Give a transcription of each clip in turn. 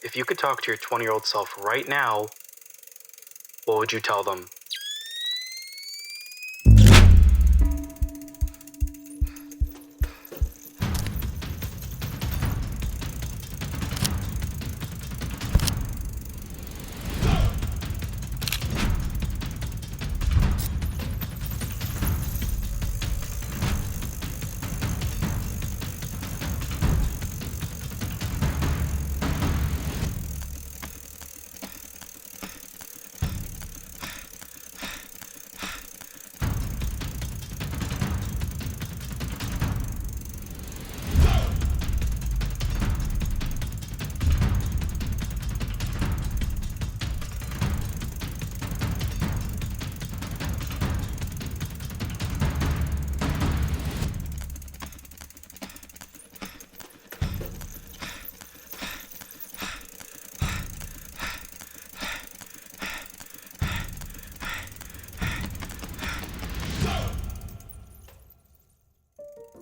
If you could talk to your 20-year-old self right now, what would you tell them?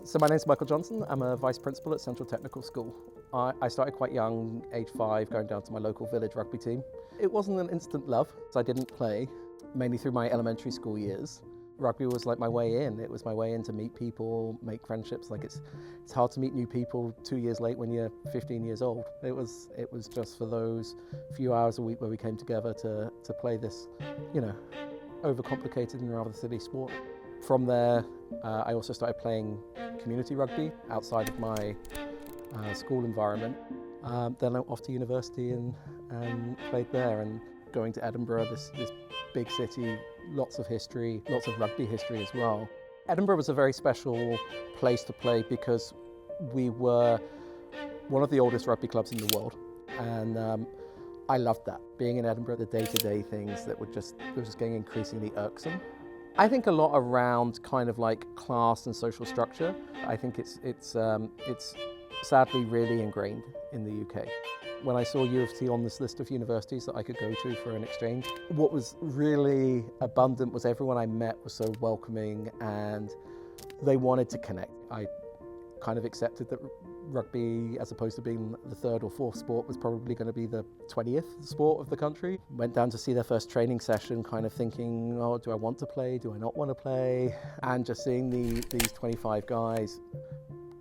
So my name is Michael Johnson. I'm a Vice Principal at Central Technical School. I started quite young, age 5, going down to my local village rugby team. It wasn't an instant love, so I didn't play, mainly through my elementary school years. Rugby was like my way in. It was my way in to meet people, make friendships. Like it's hard to meet new people 2 years late when you're 15 years old. It was just for those few hours a week where we came together to play this, overcomplicated and rather silly sport. From there, I also started playing community rugby outside of my school environment. Then I went off to university and played there, and going to Edinburgh, this big city, lots of history, lots of rugby history as well. Edinburgh was a very special place to play because we were one of the oldest rugby clubs in the world, and I loved that. Being in Edinburgh, the day-to-day things that were just getting increasingly irksome. I think a lot around kind of like class and social structure. I think it's sadly really ingrained in the UK. When I saw U of T on this list of universities that I could go to for an exchange, what was really abundant was everyone I met was so welcoming and they wanted to connect. I kind of accepted that rugby, as opposed to being the 3rd or 4th sport, was probably going to be the 20th sport of the country. Went down to see their first training session, kind of thinking, oh, do I want to play? Do I not want to play? And just seeing these 25 guys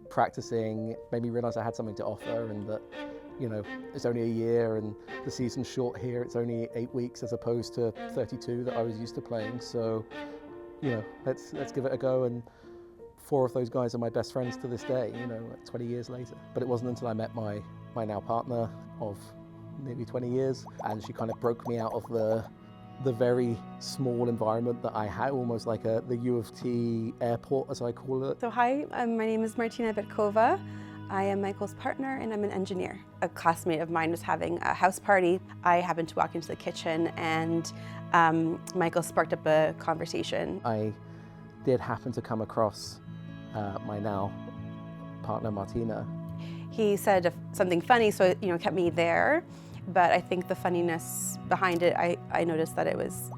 practicing made me realize I had something to offer, and that, it's only a year and the season's short here. It's only 8 weeks as opposed to 32 that I was used to playing. So, let's give it a go. And 4 of those guys are my best friends to this day, 20 years later. But it wasn't until I met my now partner of nearly 20 years, and she kind of broke me out of the very small environment that I had, almost like the U of T airport, as I call it. So hi, my name is Martina Bitkova. I am Michael's partner and I'm an engineer. A classmate of mine was having a house party. I happened to walk into the kitchen and Michael sparked up a conversation. I did happen to come across my now partner, Martina. He said something funny, so it kept me there. But I think the funniness behind it, I noticed that it was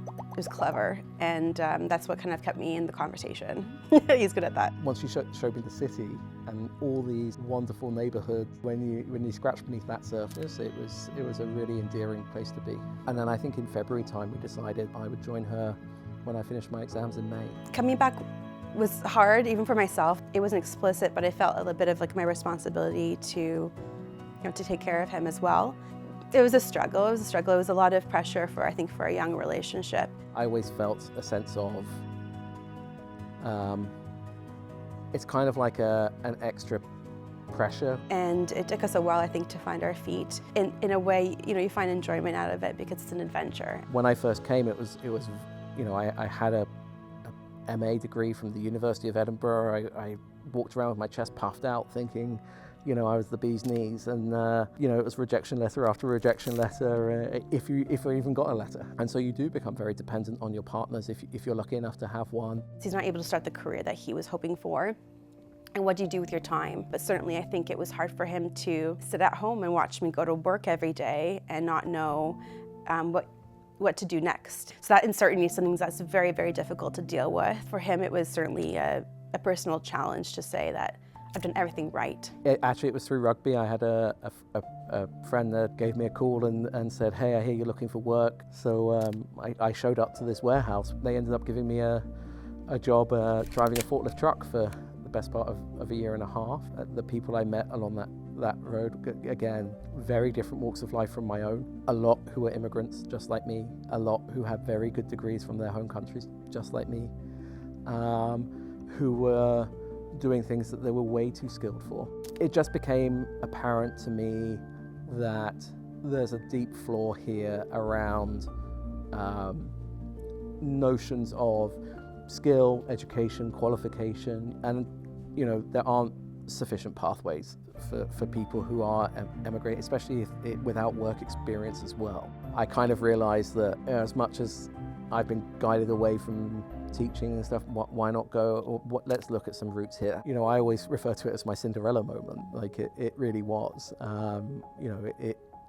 clever, and that's what kind of kept me in the conversation. He's good at that. Once you showed me the city and all these wonderful neighbourhoods, when you scratch beneath that surface, it was a really endearing place to be. And then I think in February time we decided I would join her when I finished my exams in May. Coming back was hard, even for myself. It wasn't explicit, but I felt a little bit of like my responsibility to take care of him as well. It was a struggle. It was a lot of pressure for a young relationship. I always felt a sense of, it's kind of like an extra pressure. And it took us a while, I think, to find our feet. In a way, you find enjoyment out of it because it's an adventure. When I first came, it was I had a MA degree from the University of Edinburgh. I walked around with my chest puffed out thinking, I was the bee's knees, and it was rejection letter after rejection letter, if I even got a letter. And so you do become very dependent on your partners if you're lucky enough to have one. He's not able to start the career that he was hoping for. And what do you do with your time? But certainly I think it was hard for him to sit at home and watch me go to work every day and not know what to do next. So that uncertainty is something that's very, very difficult to deal with. For him, it was certainly a personal challenge to say that I've done everything right. Actually, it was through rugby. I had a friend that gave me a call and said, hey, I hear you're looking for work. So I showed up to this warehouse. They ended up giving me a job driving a forklift truck for the best part of a year and a half. The people I met along that road, again, very different walks of life from my own. A lot who were immigrants, just like me. A lot who had very good degrees from their home countries, just like me. Who were doing things that they were way too skilled for. It just became apparent to me that there's a deep flaw here around notions of skill, education, qualification, and there aren't sufficient pathways for people who are emigrating, especially without work experience as well. I kind of realized that as much as I've been guided away from teaching and stuff, why not go, let's look at some roots here. I always refer to it as my Cinderella moment, like it really was.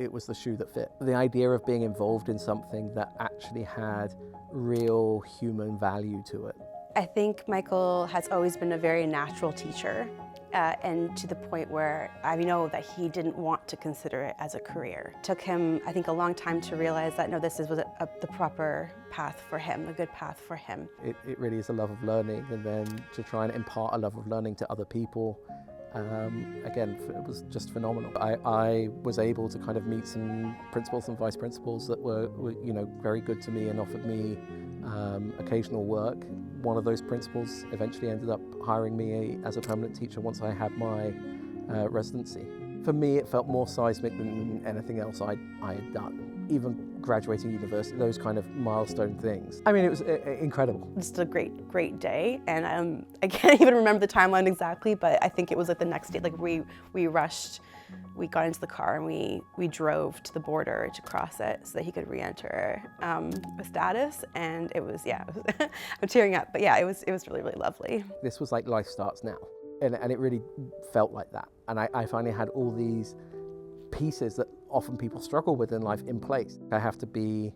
It was the shoe that fit. The idea of being involved in something that actually had real human value to it. I think Michael has always been a very natural teacher, and to the point where I know that he didn't want to consider it as a career. It took him, I think, a long time to realize that no, this was the proper path for him, a good path for him. It really is a love of learning, and then to try and impart a love of learning to other people. Again, it was just phenomenal. I was able to kind of meet some principals and vice principals that were very good to me and offered me occasional work. One of those principals eventually ended up hiring me as a permanent teacher once I had my residency. For me, it felt more seismic than anything else I had done. Even graduating university, those kind of milestone things. I mean, it was incredible. Just a great day, and I can't even remember the timeline exactly, but I think it was like the next day. Like we rushed, we got into the car and we drove to the border to cross it so that he could re-enter with status, and it was I'm tearing up, but yeah, it was really lovely. This was like life starts now, and it really felt like that. And I finally had all these pieces that often people struggle with in life in place. I have to be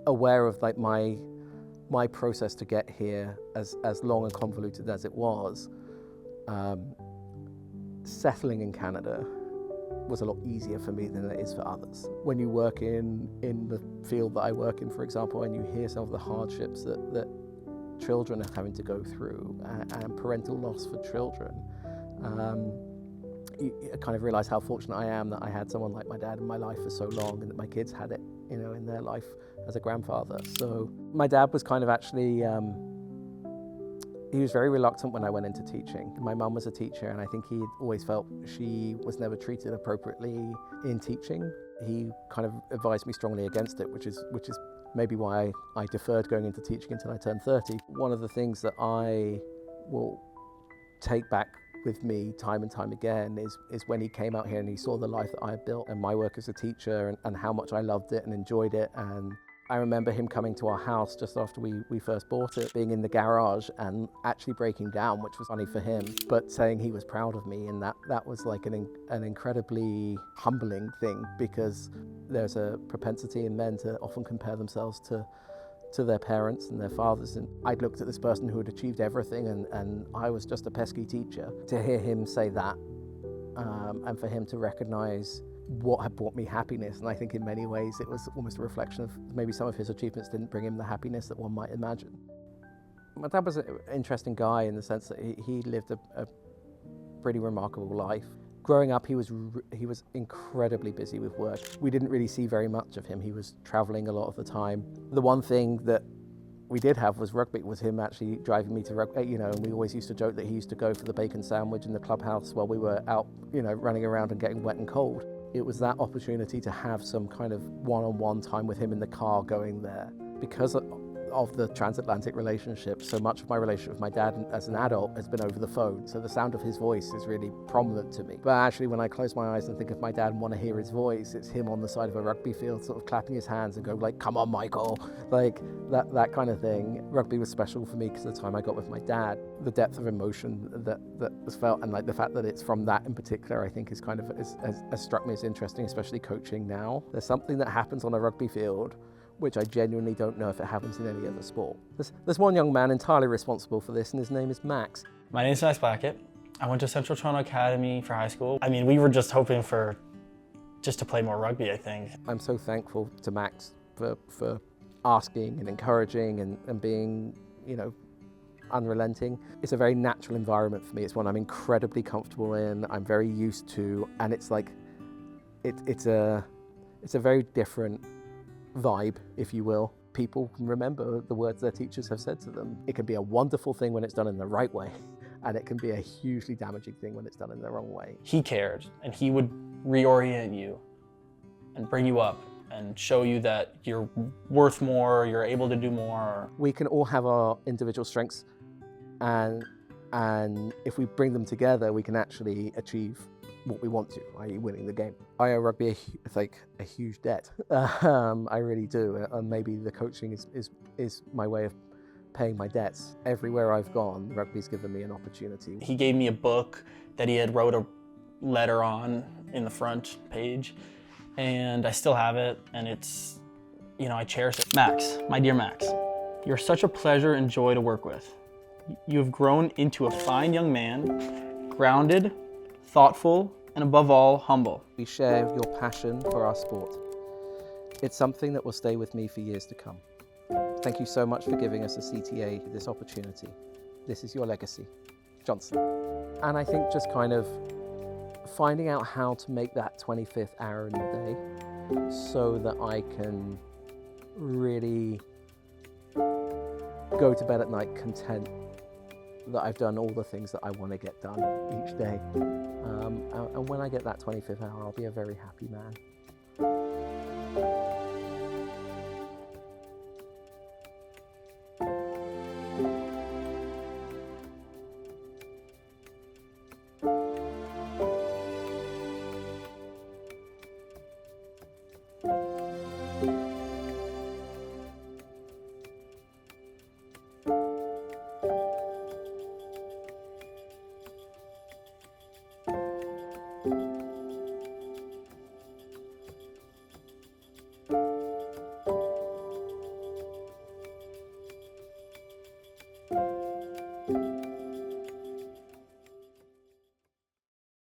aware of like my process to get here, as long and convoluted as it was. Settling in Canada was a lot easier for me than it is for others. When you work in the field that I work in, for example, and you hear some of the hardships that children are having to go through, and parental loss for children, you kind of realize how fortunate I am that I had someone like my dad in my life for so long, and that my kids had it, in their life as a grandfather. So my dad was kind of actually, he was very reluctant when I went into teaching. My mum was a teacher, and I think he always felt she was never treated appropriately in teaching. He kind of advised me strongly against it, which is maybe why I deferred going into teaching until I turned 30. One of the things that I will take back with me time and time again is when he came out here and he saw the life that I had built and my work as a teacher, and how much I loved it and enjoyed it. And I remember him coming to our house just after we first bought it, being in the garage and actually breaking down, which was funny for him, but saying he was proud of me. And that was like an incredibly humbling thing, because there's a propensity in men to often compare themselves to their parents and their fathers. And I'd looked at this person who had achieved everything, and I was just a pesky teacher. To hear him say that, and for him to recognize what had brought me happiness, and I think in many ways it was almost a reflection of maybe some of his achievements didn't bring him the happiness that one might imagine. My dad was an interesting guy in the sense that he lived a pretty remarkable life. Growing up, he was incredibly busy with work. We didn't really see very much of him. He was traveling a lot of the time. The one thing that we did have was rugby, was him actually driving me to rugby, and we always used to joke that he used to go for the bacon sandwich in the clubhouse while we were out, running around and getting wet and cold. It was that opportunity to have some kind of one-on-one time with him in the car going there. Because of the transatlantic relationship, so much of my relationship with my dad as an adult has been over the phone, so the sound of his voice is really prominent to me. But actually, when I close my eyes and think of my dad and want to hear his voice, it's him on the side of a rugby field sort of clapping his hands and go like, "Come on, Michael," like that kind of thing. Rugby was special for me because of the time I got with my dad. The depth of emotion that was felt, and like the fact that it's from that in particular, I think is kind of has struck me as interesting, especially coaching now. There's something that happens on a rugby field which I genuinely don't know if it happens in any other sport. There's one young man entirely responsible for this, and his name is Max. My name is Max Blackett. I went to Central Toronto Academy for high school. I mean, we were just hoping for just to play more rugby, I think. I'm so thankful to Max for asking and encouraging and being, you know, unrelenting. It's a very natural environment for me. It's one I'm incredibly comfortable in, I'm very used to, and it's like, it's a very different vibe, if you will. People can remember the words their teachers have said to them. It can be a wonderful thing when it's done in the right way, and it can be a hugely damaging thing when it's done in the wrong way. He cared, and he would reorient you and bring you up and show you that you're worth more, you're able to do more. We can all have our individual strengths, and if we bring them together, we can actually achieve what we want to, i.e. winning the game. I owe rugby it's like a huge debt. I really do, and maybe the coaching is my way of paying my debts. Everywhere I've gone, rugby's given me an opportunity. He gave me a book that he had wrote a letter on in the front page, and I still have it, and it's, you know, I cherish it. Max, my dear Max, you're such a pleasure and joy to work with. You have grown into a fine young man, grounded, thoughtful, and above all, humble. We share your passion for our sport. It's something that will stay with me for years to come. Thank you so much for giving us a CTA this opportunity. This is your legacy, Johnson. And I think just kind of finding out how to make that 25th hour in the day so that I can really go to bed at night content that I've done all the things that I want to get done each day. And when I get that 25th hour, I'll be a very happy man.